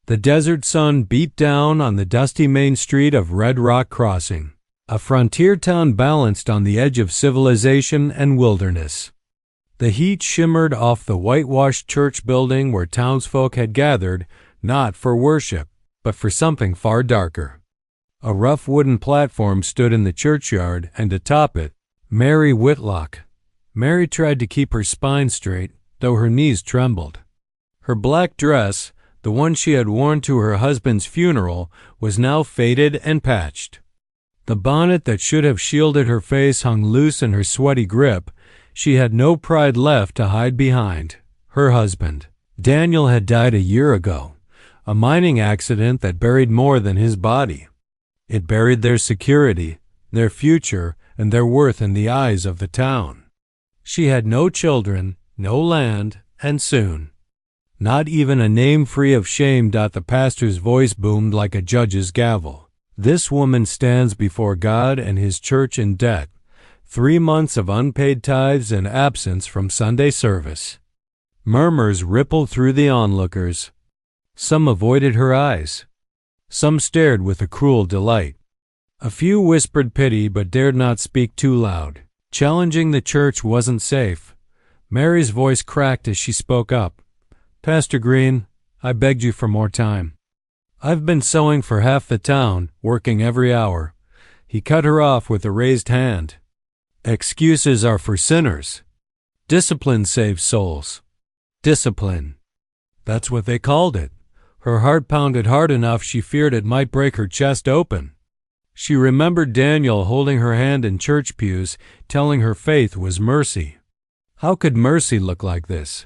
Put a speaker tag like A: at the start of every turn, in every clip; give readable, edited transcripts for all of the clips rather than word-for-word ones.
A: The desert sun beat down on the dusty main street of Red Rock Crossing, a frontier town balanced on the edge of civilization and wilderness. The heat shimmered off the whitewashed church building where townsfolk had gathered, not for worship, but for something far darker. A rough wooden platform stood in the churchyard, and atop it, Mary Whitlock. Mary tried to keep her spine straight, though her knees trembled. Her black dress, the one she had worn to her husband's funeral, was now faded and patched. The bonnet that should have shielded her face hung loose in her sweaty grip. She had no pride left to hide behind. Her husband, Daniel, had died a year ago, a mining accident that buried more than his body. It buried their security, their future, and their worth in the eyes of the town. She had no children, no land, and soon. Not even a name free of shame. The pastor's voice boomed like a judge's gavel. This woman stands before God and his church in debt. 3 months of unpaid tithes and absence from Sunday service. Murmurs rippled through the onlookers. Some avoided her eyes. Some stared with a cruel delight. A few whispered pity but dared not speak too loud. Challenging the church wasn't safe. Mary's voice cracked as she spoke up. "Pastor Green, I begged you for more time. I've been sewing for half the town, working every hour." He cut her off with a raised hand. "Excuses are for sinners. Discipline saves souls." Discipline. That's what they called it. Her heart pounded hard enough she feared it might break her chest open. She remembered Daniel holding her hand in church pews, telling her faith was mercy. How could mercy look like this?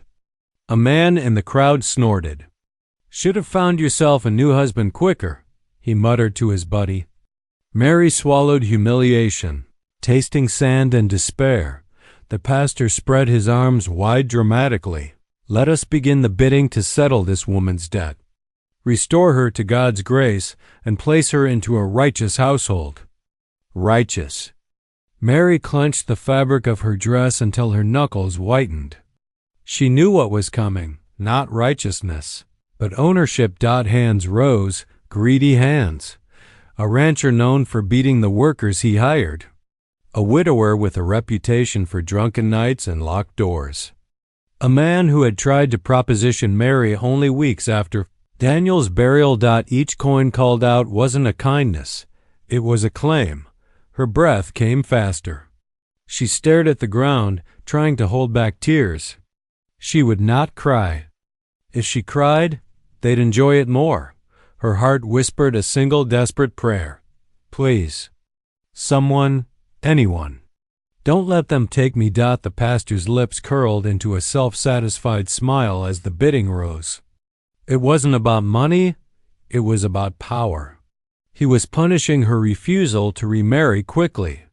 A: A man in the crowd snorted. "Should have found yourself a new husband quicker," he muttered to his buddy. Mary swallowed humiliation. Tasting sand and despair, the pastor spread his arms wide dramatically. "Let us begin the bidding to settle this woman's debt. Restore her to God's grace and place her into a righteous household." Righteous. Mary clenched the fabric of her dress until her knuckles whitened. She knew what was coming, not righteousness, but ownership. Hands rose, greedy hands. A rancher known for beating the workers he hired. A widower with a reputation for drunken nights and locked doors. A man who had tried to proposition Mary only weeks after Daniel's burial. Each coin called out wasn't a kindness. It was a claim. Her breath came faster. She stared at the ground, trying to hold back tears. She would not cry. If she cried, they'd enjoy it more. Her heart whispered a single desperate prayer. "Please. Someone. Anyone. Don't let them take me." The pastor's lips curled into a self-satisfied smile as the bidding rose. It wasn't about money, it was about power. He was punishing her refusal to remarry quickly,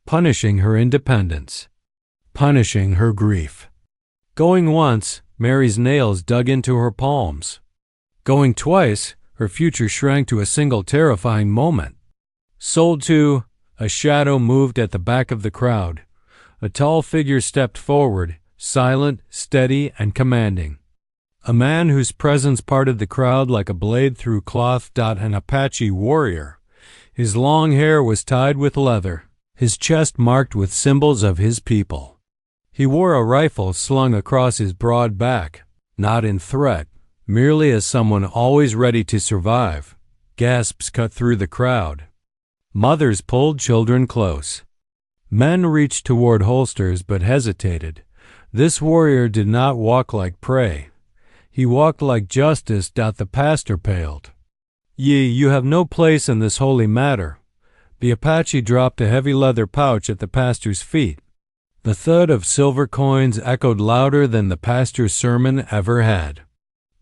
A: punishing her independence, punishing her grief. Going once, Mary's nails dug into her palms. Going twice, her future shrank to a single terrifying moment. Sold to. A shadow moved at the back of the crowd. A tall figure stepped forward, silent, steady, and commanding. A man whose presence parted the crowd like a blade through cloth. An Apache warrior. His long hair was tied with leather, his chest marked with symbols of his people. He wore a rifle slung across his broad back, not in threat, merely as someone always ready to survive. Gasps cut through the crowd. Mothers pulled children close. Men reached toward holsters but hesitated. This warrior did not walk like prey. He walked like justice. The pastor paled. You have no place in this holy matter." The Apache dropped a heavy leather pouch at the pastor's feet. The thud of silver coins echoed louder than the pastor's sermon ever had.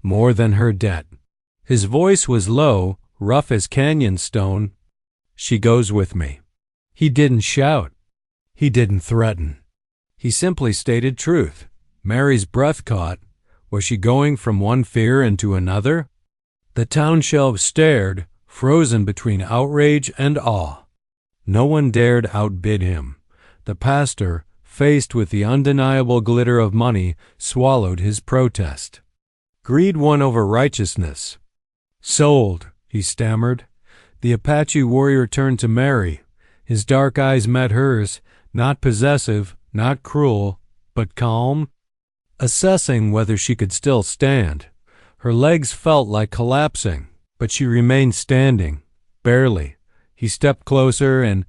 A: More than her debt. His voice was low, rough as canyon stone. "She goes with me." He didn't shout. He didn't threaten. He simply stated truth. Mary's breath caught. Was she going from one fear into another? The town shelves stared, frozen between outrage and awe. No one dared outbid him. The pastor, faced with the undeniable glitter of money, swallowed his protest. Greed won over righteousness. "Sold," he stammered. The Apache warrior turned to Mary. His dark eyes met hers, not possessive, not cruel, but calm, assessing whether she could still stand. Her legs felt like collapsing, but she remained standing, barely. He stepped closer and,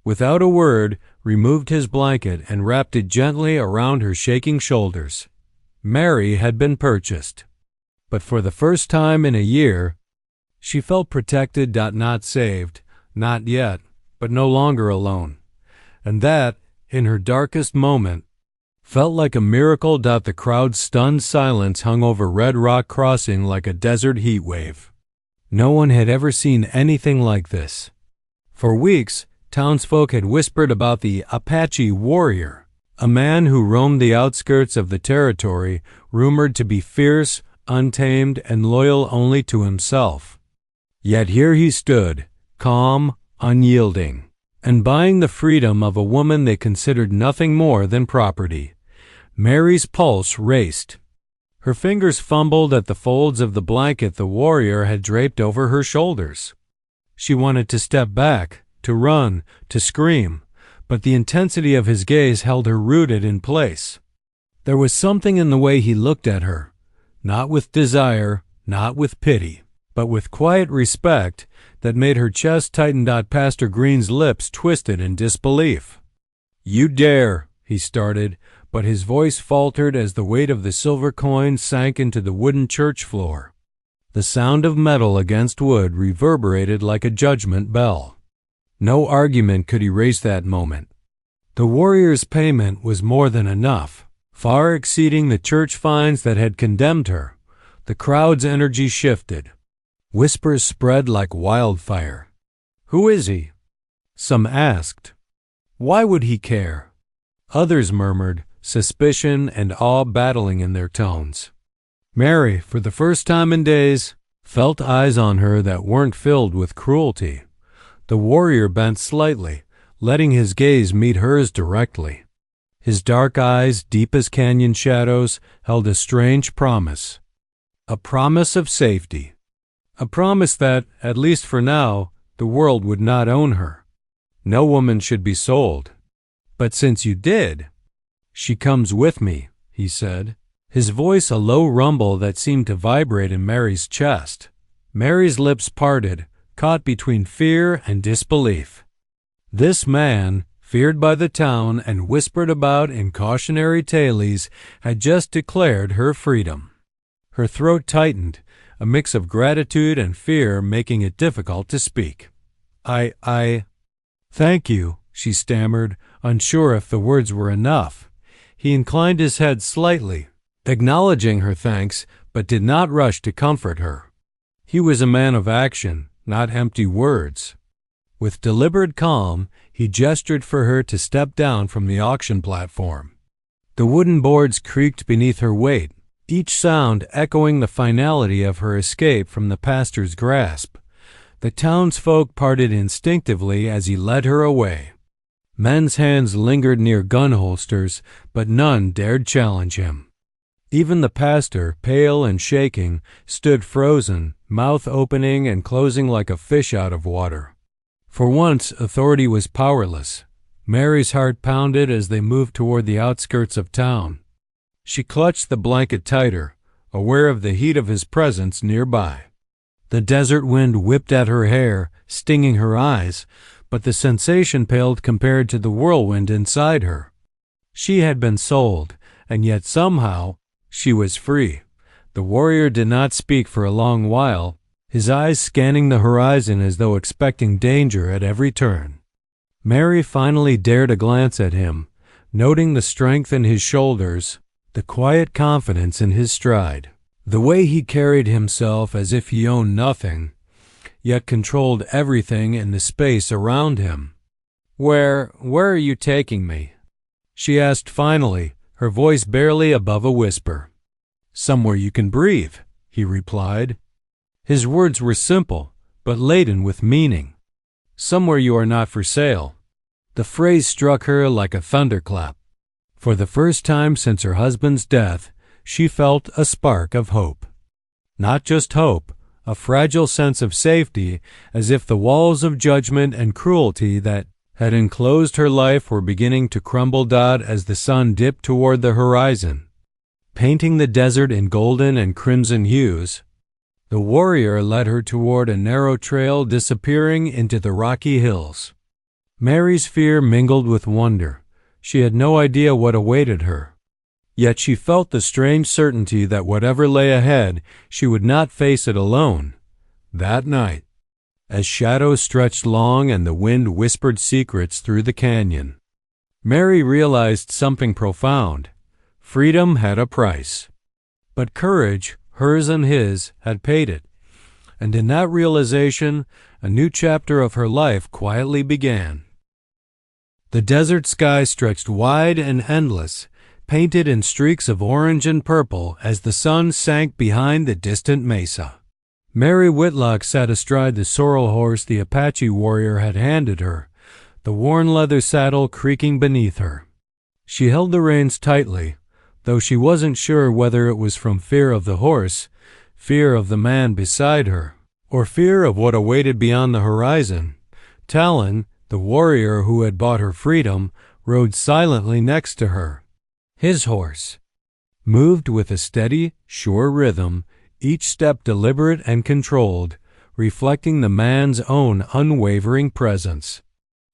A: without a word, removed his blanket and wrapped it gently around her shaking shoulders. Mary had been purchased, but for the first time in a year, she felt protected, not saved, not yet, but no longer alone. And that, in her darkest moment, felt like a miracle. The crowd's stunned silence hung over Red Rock Crossing like a desert heat wave. No one had ever seen anything like this. For weeks, townsfolk had whispered about the Apache warrior, a man who roamed the outskirts of the territory, rumored to be fierce, untamed, and loyal only to himself. Yet here he stood, calm, unyielding, and buying the freedom of a woman they considered nothing more than property. Mary's pulse raced. Her fingers fumbled at the folds of the blanket the warrior had draped over her shoulders. She wanted to step back, to run, to scream, but the intensity of his gaze held her rooted in place. There was something in the way he looked at her, not with desire, not with pity, but with quiet respect that made her chest tighten. Pastor Green's lips twisted in disbelief. "You dare," he started, but his voice faltered as the weight of the silver coin sank into the wooden church floor. The sound of metal against wood reverberated like a judgment bell. No argument could erase that moment. The warrior's payment was more than enough, far exceeding the church fines that had condemned her. The crowd's energy shifted. Whispers spread like wildfire. "Who is he?" Some asked. "Why would he care?" Others murmured, suspicion and awe battling in their tones. Mary, for the first time in days, felt eyes on her that weren't filled with cruelty. The warrior bent slightly, letting his gaze meet hers directly. His dark eyes, deep as canyon shadows, held a strange promise. A promise of safety. A promise that, at least for now, the world would not own her. No woman should be sold. "But since you did," "She comes with me," he said, his voice a low rumble that seemed to vibrate in Mary's chest. Mary's lips parted, caught between fear and disbelief. This man, feared by the town and whispered about in cautionary tales, had just declared her freedom. Her throat tightened, a mix of gratitude and fear making it difficult to speak. I thank you," she stammered, unsure if the words were enough. He inclined his head slightly, acknowledging her thanks, but did not rush to comfort her. He was a man of action, not empty words. With deliberate calm, he gestured for her to step down from the auction platform. The wooden boards creaked beneath her weight, each sound echoing the finality of her escape from the pastor's grasp. The townsfolk parted instinctively as he led her away. Men's hands lingered near gun holsters, but none dared challenge him. Even the pastor, pale and shaking, stood frozen, mouth opening and closing like a fish out of water. For once, authority was powerless. Mary's heart pounded as they moved toward the outskirts of town. She clutched the blanket tighter, aware of the heat of his presence nearby. The desert wind whipped at her hair, stinging her eyes, but the sensation paled compared to the whirlwind inside her. She had been sold, and yet somehow she was free. The warrior did not speak for a long while, his eyes scanning the horizon as though expecting danger at every turn. Mary finally dared a glance at him, noting the strength in his shoulders, the quiet confidence in his stride, the way he carried himself as if he owned nothing, yet controlled everything in the space around him. Where are you taking me?" she asked finally, her voice barely above a whisper. "Somewhere you can breathe," he replied. His words were simple, but laden with meaning. "Somewhere you are not for sale." The phrase struck her like a thunderclap. For the first time since her husband's death, she felt a spark of hope. Not just hope, a fragile sense of safety, as if the walls of judgment and cruelty that had enclosed her life were beginning to crumble as the sun dipped toward the horizon, painting the desert in golden and crimson hues. The warrior led her toward a narrow trail disappearing into the rocky hills. Mary's fear mingled with wonder. She had no idea what awaited her. Yet she felt the strange certainty that whatever lay ahead, she would not face it alone. That night, as shadows stretched long and the wind whispered secrets through the canyon, Mary realized something profound. Freedom had a price. But courage, hers and his, had paid it. And in that realization, a new chapter of her life quietly began. The desert sky stretched wide and endless, painted in streaks of orange and purple as the sun sank behind the distant mesa. Mary Whitlock sat astride the sorrel horse the Apache warrior had handed her, the worn leather saddle creaking beneath her. She held the reins tightly, though she wasn't sure whether it was from fear of the horse, fear of the man beside her, or fear of what awaited beyond the horizon. Talon, the warrior who had bought her freedom, rode silently next to her. His horse moved with a steady, sure rhythm, each step deliberate and controlled, reflecting the man's own unwavering presence.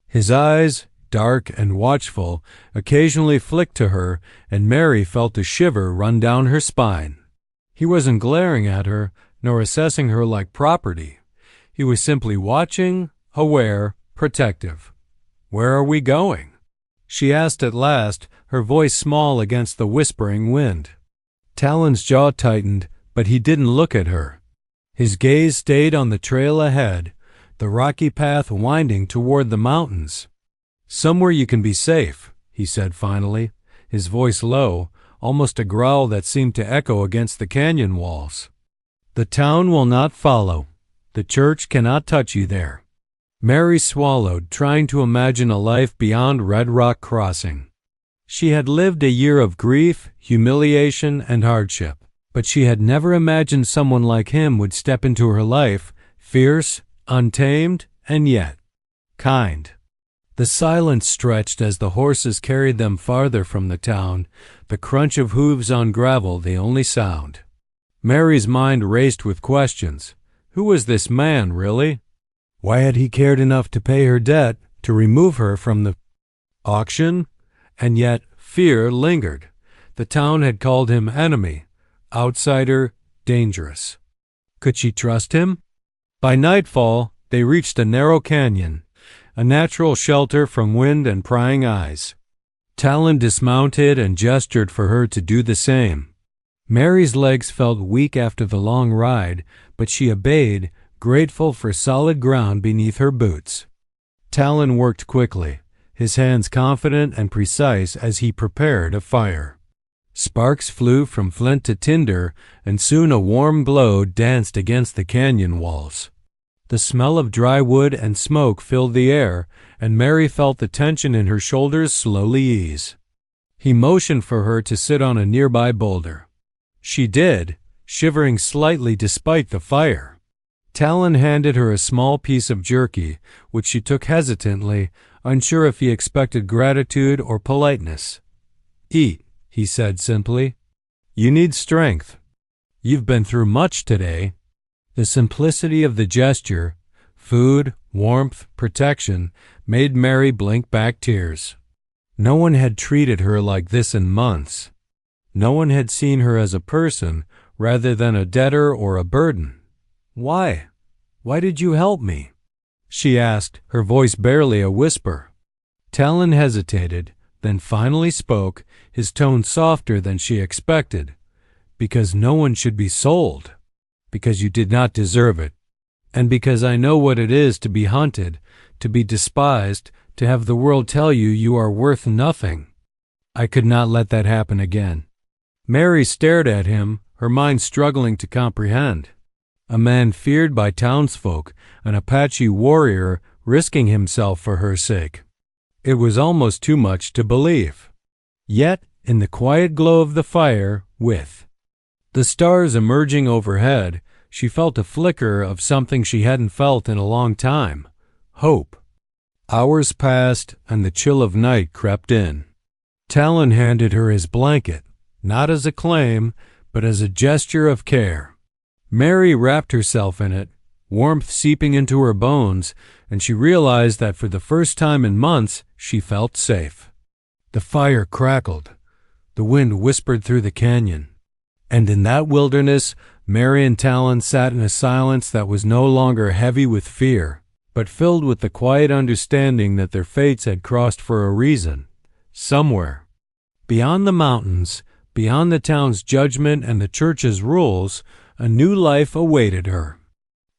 A: His eyes, dark and watchful, occasionally flicked to her, and Mary felt a shiver run down her spine. He wasn't glaring at her, nor assessing her like property. He was simply watching, aware, protective. "Where are we going?" she asked at last, her voice small against the whispering wind. Talon's jaw tightened, but he didn't look at her. His gaze stayed on the trail ahead, the rocky path winding toward the mountains. "Somewhere you can be safe," he said finally, his voice low, almost a growl that seemed to echo against the canyon walls. "The town will not follow. The church cannot touch you there." Mary swallowed, trying to imagine a life beyond Red Rock Crossing. She had lived a year of grief, humiliation, and hardship, but she had never imagined someone like him would step into her life, fierce, untamed, and yet kind. The silence stretched as the horses carried them farther from the town, the crunch of hooves on gravel the only sound. Mary's mind raced with questions. Who was this man, really? Why had he cared enough to pay her debt, to remove her from the auction? And yet fear lingered. The town had called him enemy, outsider, dangerous. Could she trust him? By nightfall, they reached a narrow canyon, a natural shelter from wind and prying eyes. Talon dismounted and gestured for her to do the same. Mary's legs felt weak after the long ride, but she obeyed, grateful for solid ground beneath her boots. Talon worked quickly, his hands confident and precise as he prepared a fire. Sparks flew from flint to tinder, and soon a warm glow danced against the canyon walls. The smell of dry wood and smoke filled the air, and Mary felt the tension in her shoulders slowly ease. He motioned for her to sit on a nearby boulder. She did, shivering slightly despite the fire. Talon handed her a small piece of jerky, which she took hesitantly, unsure if he expected gratitude or politeness. "Eat," he said simply. "You need strength. You've been through much today." The simplicity of the gesture, food, warmth, protection, made Mary blink back tears. No one had treated her like this in months. No one had seen her as a person rather than a debtor or a burden. "Why? Why did you help me?" she asked, her voice barely a whisper. Talon hesitated, then finally spoke, his tone softer than she expected. "Because no one should be sold. Because you did not deserve it. And because I know what it is to be hunted, to be despised, to have the world tell you you are worth nothing. I could not let that happen again." Mary stared at him, her mind struggling to comprehend. A man feared by townsfolk, an Apache warrior risking himself for her sake. It was almost too much to believe. Yet, in the quiet glow of the fire, with the stars emerging overhead, she felt a flicker of something she hadn't felt in a long time: hope. Hours passed, and the chill of night crept in. Talon handed her his blanket, not as a claim, but as a gesture of care. Mary wrapped herself in it, warmth seeping into her bones, and she realized that for the first time in months she felt safe. The fire crackled. The wind whispered through the canyon. And in that wilderness, Mary and Talon sat in a silence that was no longer heavy with fear, but filled with the quiet understanding that their fates had crossed for a reason, somewhere. Beyond the mountains, beyond the town's judgment and the church's rules, a new life awaited her.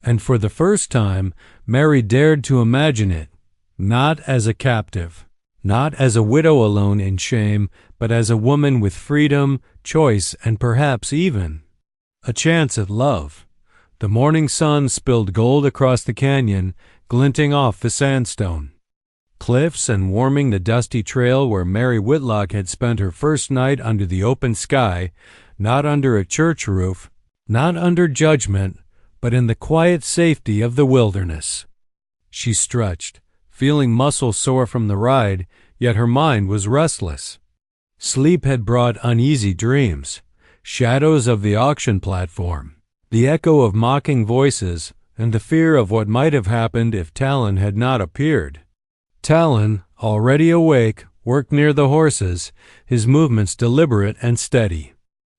A: And for the first time, Mary dared to imagine it, not as a captive, not as a widow alone in shame, but as a woman with freedom, choice, and perhaps even a chance at love. The morning sun spilled gold across the canyon, glinting off the sandstone cliffs and warming the dusty trail where Mary Whitlock had spent her first night under the open sky, not under a church roof, not under judgment, but in the quiet safety of the wilderness. She stretched, feeling muscle sore from the ride, yet her mind was restless. Sleep had brought uneasy dreams, shadows of the auction platform, the echo of mocking voices, and the fear of what might have happened if Talon had not appeared. Talon, already awake, worked near the horses, his movements deliberate and steady.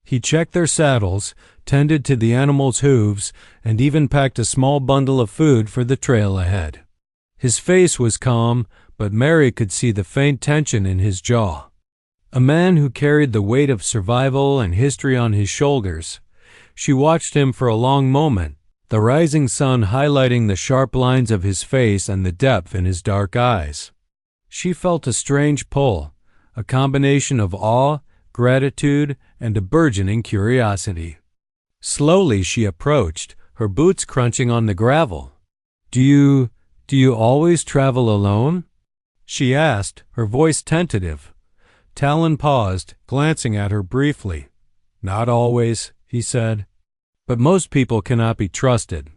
A: He checked their saddles, tended to the animals' hooves, and even packed a small bundle of food for the trail ahead. His face was calm, but Mary could see the faint tension in his jaw. A man who carried the weight of survival and history on his shoulders. She watched him for a long moment, the rising sun highlighting the sharp lines of his face and the depth in his dark eyes. She felt a strange pull, a combination of awe, gratitude, and a burgeoning curiosity. Slowly she approached, her boots crunching on the gravel. Do you always travel alone?" she asked, her voice tentative. Talon paused, glancing at her briefly. "Not always," he said. "But most people cannot be trusted.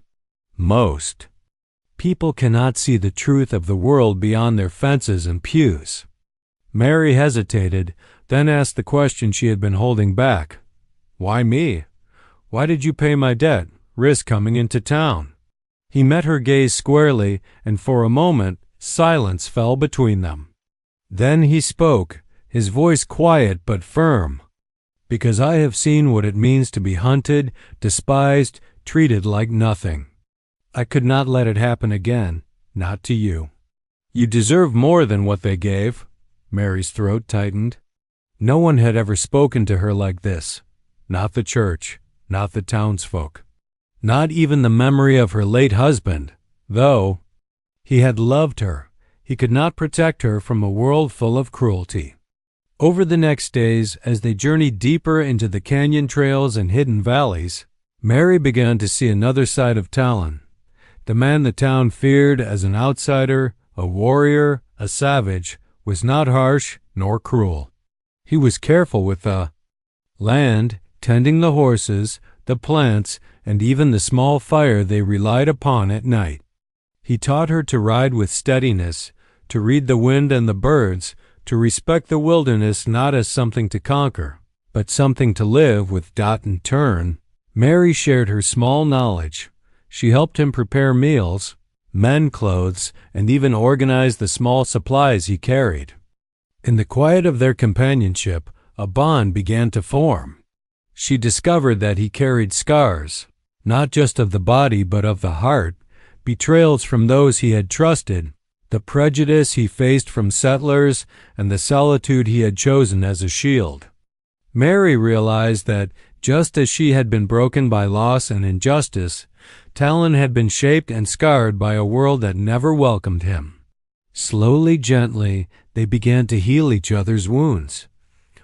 A: Most. People cannot see the truth of the world beyond their fences and pews." Mary hesitated, then asked the question she had been holding back. "Why me? Why did you pay my debt, risk coming into town?" He met her gaze squarely, and for a moment, silence fell between them. Then he spoke, his voice quiet but firm. "Because I have seen what it means to be hunted, despised, treated like nothing. I could not let it happen again, not to you." "You deserve more than what they gave." Mary's throat tightened. No one had ever spoken to her like this. Not the church, not the townsfolk. Not even the memory of her late husband, though he had loved her. He could not protect her from a world full of cruelty. Over the next days, as they journeyed deeper into the canyon trails and hidden valleys, Mary began to see another side of Talon. The man the town feared as an outsider, a warrior, a savage, was not harsh nor cruel. He was careful with the land, tending the horses, the plants, and even the small fire they relied upon at night. He taught her to ride with steadiness, to read the wind and the birds, to respect the wilderness not as something to conquer, but something to live with. And turn. Mary shared her small knowledge. She helped him prepare meals, mend clothes, and even organize the small supplies he carried. In the quiet of their companionship, a bond began to form. She discovered that he carried scars, not just of the body but of the heart, betrayals from those he had trusted, the prejudice he faced from settlers, and the solitude he had chosen as a shield. Mary realized that, just as she had been broken by loss and injustice, Talon had been shaped and scarred by a world that never welcomed him. Slowly, gently, they began to heal each other's wounds.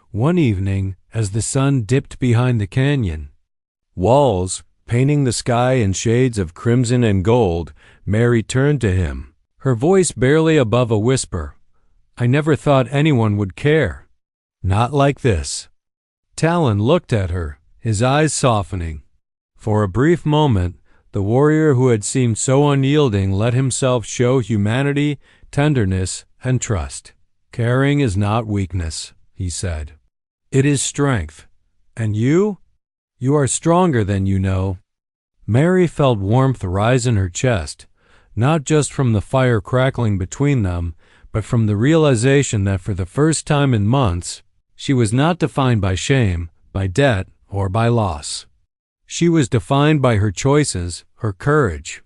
A: One evening, as the sun dipped behind the canyon walls, painting the sky in shades of crimson and gold, Mary turned to him, her voice barely above a whisper. "I never thought anyone would care. Not like this." Talon looked at her, his eyes softening. For a brief moment, the warrior who had seemed so unyielding let himself show humanity, tenderness, and trust. "Caring is not weakness," he said. "It is strength. And you? You are stronger than you know." Mary felt warmth rise in her chest, not just from the fire crackling between them, but from the realization that for the first time in months, she was not defined by shame, by debt, or by loss. She was defined by her choices, her courage,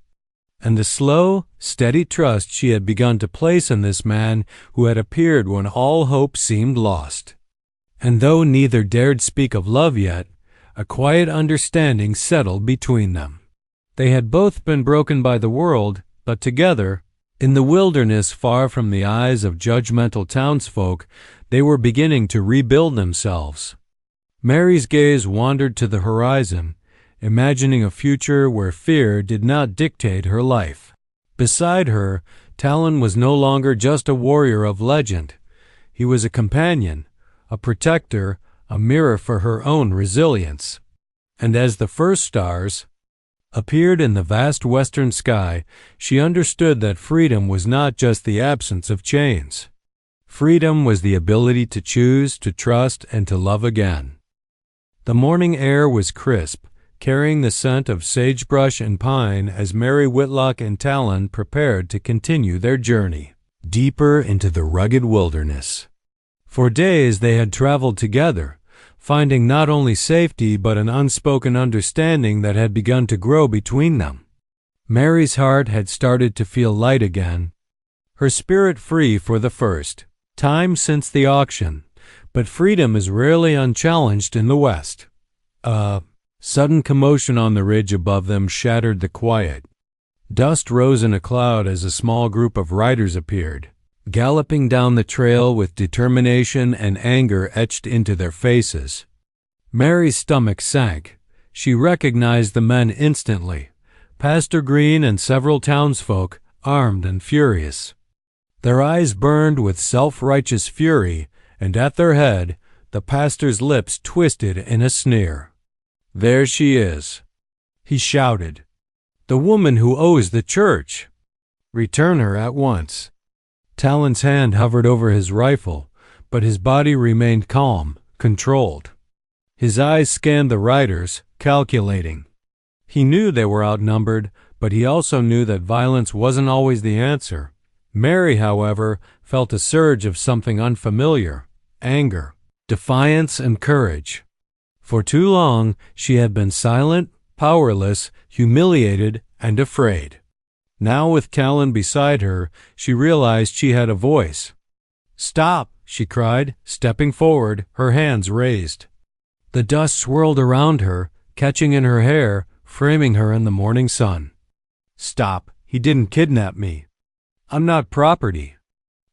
A: and the slow, steady trust she had begun to place in this man who had appeared when all hope seemed lost. And though neither dared speak of love yet, a quiet understanding settled between them. They had both been broken by the world, but together, in the wilderness far from the eyes of judgmental townsfolk, they were beginning to rebuild themselves. Mary's gaze wandered to the horizon, imagining a future where fear did not dictate her life. Beside her, Talon was no longer just a warrior of legend. He was a companion, a protector, a mirror for her own resilience. And as the first stars appeared in the vast western sky, she understood that freedom was not just the absence of chains. Freedom was the ability to choose, to trust, and to love again. The morning air was crisp, carrying the scent of sagebrush and pine as Mary Whitlock and Talon prepared to continue their journey deeper into the rugged wilderness. For days they had traveled together, finding not only safety but an unspoken understanding that had begun to grow between them. Mary's heart had started to feel light again, her spirit free for the first time since the auction, but freedom is rarely unchallenged in the West. A sudden commotion on the ridge above them shattered the quiet. Dust rose in a cloud as a small group of riders appeared, galloping down the trail with determination and anger etched into their faces. Mary's stomach sank. She recognized the men instantly, Pastor Green and several townsfolk, armed and furious. Their eyes burned with self-righteous fury, and at their head, the pastor's lips twisted in a sneer. "There she is," he shouted. "The woman who owes the church. Return her at once." Talon's hand hovered over his rifle, but his body remained calm, controlled. His eyes scanned the riders, calculating. He knew they were outnumbered, but he also knew that violence wasn't always the answer. Mary, however, felt a surge of something unfamiliar: anger, defiance, and courage. For too long, she had been silent, powerless, humiliated, and afraid. Now, with Talon beside her, she realized she had a voice. "Stop!" she cried, stepping forward, her hands raised. The dust swirled around her, catching in her hair, framing her in the morning sun. "Stop! He didn't kidnap me. I'm not property.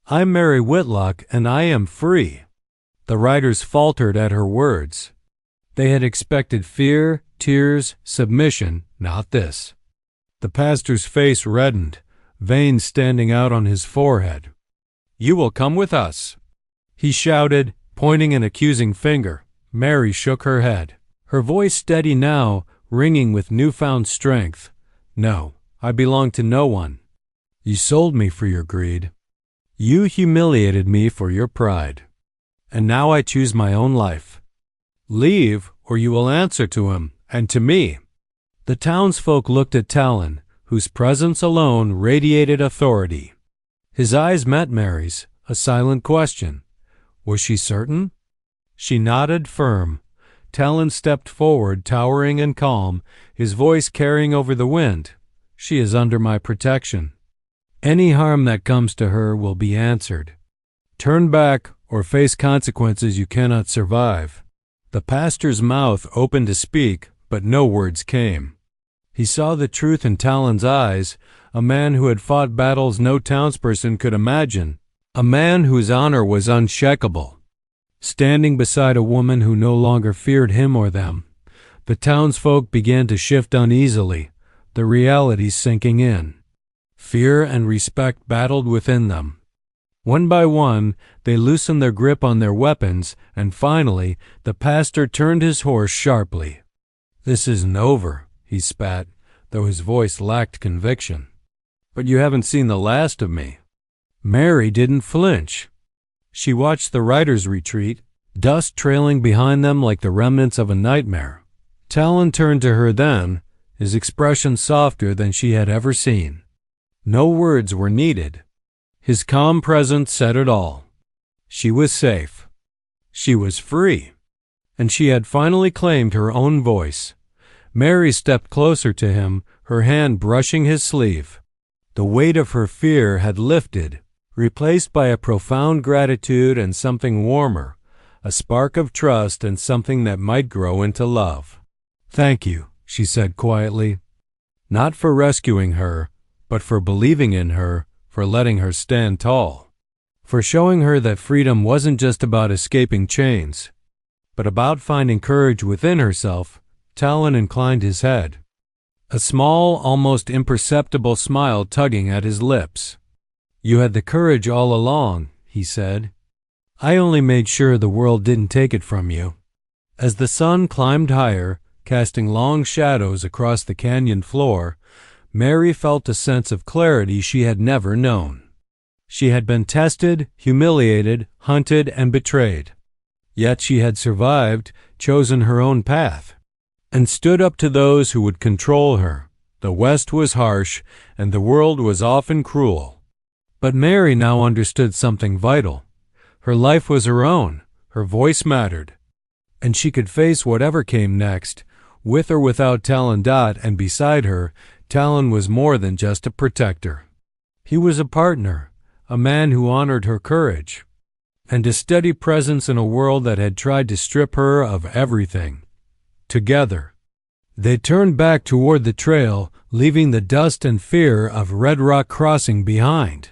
A: I'm Mary Whitlock, and I am free." The riders faltered at her words. They had expected fear, tears, submission, not this. The pastor's face reddened, veins standing out on his forehead. "You will come with us," he shouted, pointing an accusing finger. Mary shook her head, her voice steady now, ringing with newfound strength. "No, I belong to no one. You sold me for your greed. You humiliated me for your pride. And now I choose my own life. Leave, or you will answer to him, and to me." The townsfolk looked at Talon, whose presence alone radiated authority. His eyes met Mary's, a silent question. Was she certain? She nodded, firm. Talon stepped forward, towering and calm, his voice carrying over the wind. "She is under my protection. Any harm that comes to her will be answered. Turn back or face consequences you cannot survive." The pastor's mouth opened to speak, but no words came. He saw the truth in Talon's eyes, a man who had fought battles no townsperson could imagine, a man whose honor was unshakable. Standing beside a woman who no longer feared him or them, the townsfolk began to shift uneasily, the reality sinking in. Fear and respect battled within them. One by one, they loosened their grip on their weapons, and finally, the pastor turned his horse sharply. "This isn't over," he spat, though his voice lacked conviction. "But you haven't seen the last of me." Mary didn't flinch. She watched the riders retreat, dust trailing behind them like the remnants of a nightmare. Talon turned to her then, his expression softer than she had ever seen. No words were needed. His calm presence said it all. She was safe. She was free. And she had finally claimed her own voice. Mary stepped closer to him, her hand brushing his sleeve. The weight of her fear had lifted, replaced by a profound gratitude and something warmer, a spark of trust and something that might grow into love. "Thank you," she said quietly. Not for rescuing her, but for believing in her, for letting her stand tall. For showing her that freedom wasn't just about escaping chains, but about finding courage within herself. Talon inclined his head, a small, almost imperceptible smile tugging at his lips. "You had the courage all along," he said. "I only made sure the world didn't take it from you." As the sun climbed higher, casting long shadows across the canyon floor, Mary felt a sense of clarity she had never known. She had been tested, humiliated, hunted, and betrayed. Yet she had survived, chosen her own path, and stood up to those who would control her. The West was harsh, and the world was often cruel. But Mary now understood something vital. Her life was her own, her voice mattered, and she could face whatever came next, with or without Talon Dot, and beside her, Talon was more than just a protector. He was a partner, a man who honored her courage, and a steady presence in a world that had tried to strip her of everything. Together, they turned back toward the trail, leaving the dust and fear of Red Rock Crossing behind.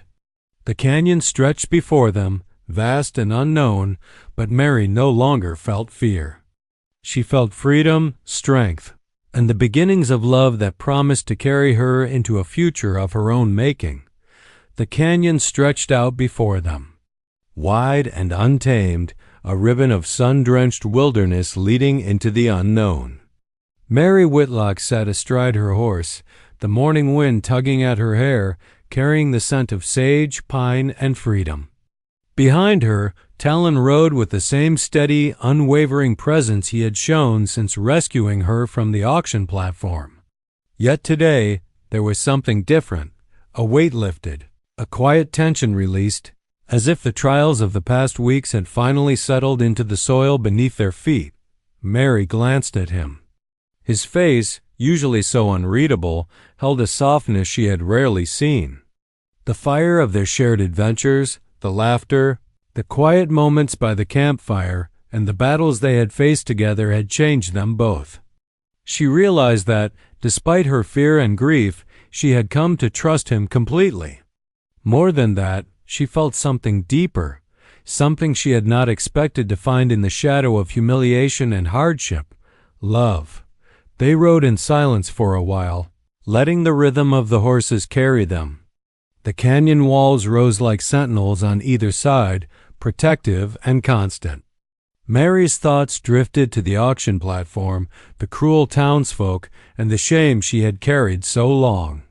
A: The canyon stretched before them, vast and unknown, but Mary no longer felt fear. She felt freedom, strength, and the beginnings of love that promised to carry her into a future of her own making. The canyon stretched out before them, wide and untamed, a ribbon of sun-drenched wilderness leading into the unknown. Mary Whitlock sat astride her horse, the morning wind tugging at her hair, carrying the scent of sage, pine, and freedom. Behind her, Talon rode with the same steady, unwavering presence he had shown since rescuing her from the auction platform. Yet today, there was something different, a weight lifted, a quiet tension released, as if the trials of the past weeks had finally settled into the soil beneath their feet. Mary glanced at him. His face, usually so unreadable, held a softness she had rarely seen. The fire of their shared adventures, the laughter, the quiet moments by the campfire, and the battles they had faced together had changed them both. She realized that, despite her fear and grief, she had come to trust him completely. More than that, she felt something deeper, something she had not expected to find in the shadow of humiliation and hardship: love. They rode in silence for a while, letting the rhythm of the horses carry them. The canyon walls rose like sentinels on either side, protective and constant. Mary's thoughts drifted to the auction platform, the cruel townsfolk, and the shame she had carried so long.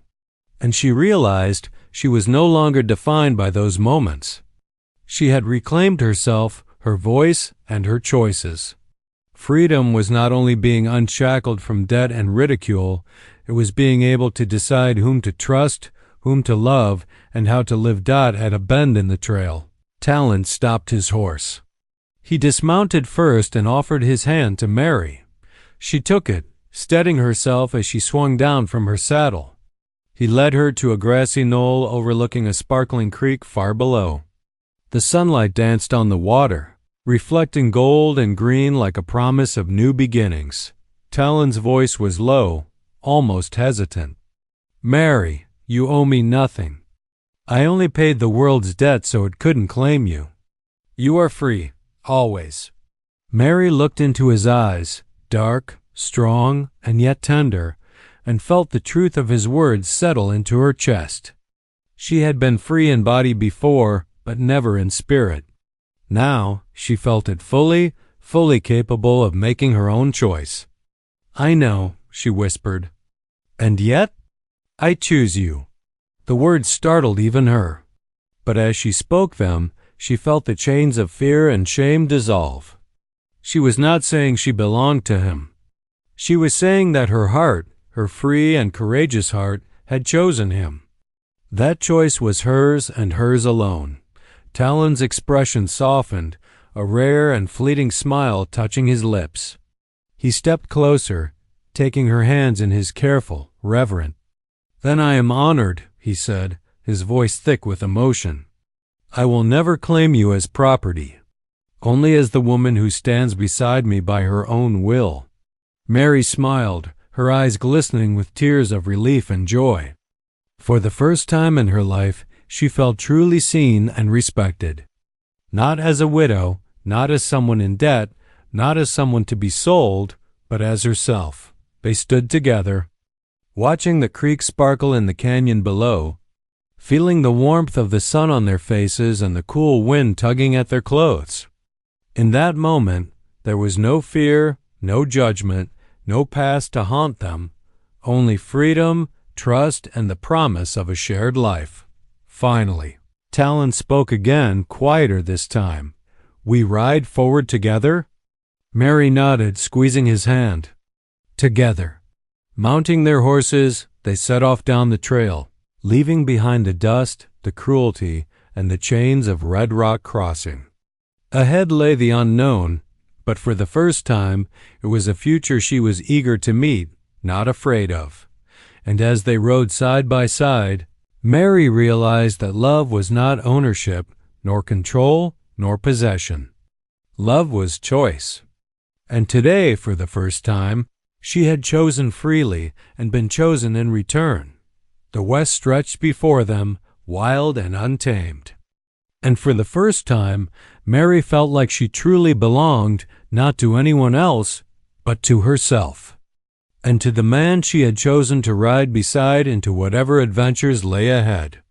A: And she realized she was no longer defined by those moments. She had reclaimed herself, her voice, and her choices. Freedom was not only being unshackled from debt and ridicule, it was being able to decide whom to trust, whom to love, and how to live. At a bend in the trail, Talon stopped his horse. He dismounted first and offered his hand to Mary. She took it, steadying herself as she swung down from her saddle. He led her to a grassy knoll overlooking a sparkling creek far below. The sunlight danced on the water, reflecting gold and green like a promise of new beginnings. Talon's voice was low, almost hesitant. "Mary, you owe me nothing. I only paid the world's debt so it couldn't claim you. You are free, always." Mary looked into his eyes, dark, strong, and yet tender, and felt the truth of his words settle into her chest. She had been free in body before, but never in spirit. Now she felt it fully capable of making her own choice. "I know," she whispered, And yet, I choose you. The words startled even her. But as she spoke them, she felt the chains of fear and shame dissolve. She was not saying she belonged to him. She was saying that her heart, her free and courageous heart, had chosen him. That choice was hers and hers alone. Talon's expression softened, a rare and fleeting smile touching his lips. He stepped closer, taking her hands in his careful, reverent. "Then I am honored," he said, his voice thick with emotion. "I will never claim you as property, only as the woman who stands beside me by her own will." Mary smiled, her eyes glistening with tears of relief and joy. For the first time in her life, she felt truly seen and respected. Not as a widow, not as someone in debt, not as someone to be sold, but as herself. They stood together, watching the creek sparkle in the canyon below, feeling the warmth of the sun on their faces and the cool wind tugging at their clothes. In that moment, there was no fear, no judgment, no past to haunt them, only freedom, trust, and the promise of a shared life. Finally, Talon spoke again, quieter this time. "We ride forward together?" Mary nodded, squeezing his hand. Together. Mounting their horses, they set off down the trail, leaving behind the dust, the cruelty, and the chains of Red Rock Crossing. Ahead lay the unknown, but for the first time, it was a future she was eager to meet, not afraid of. And as they rode side by side, Mary realized that love was not ownership, nor control, nor possession. Love was choice. And today, for the first time, she had chosen freely and been chosen in return. The West stretched before them, wild and untamed. And for the first time, Mary felt like she truly belonged not to anyone else, but to herself, and to the man she had chosen to ride beside into whatever adventures lay ahead.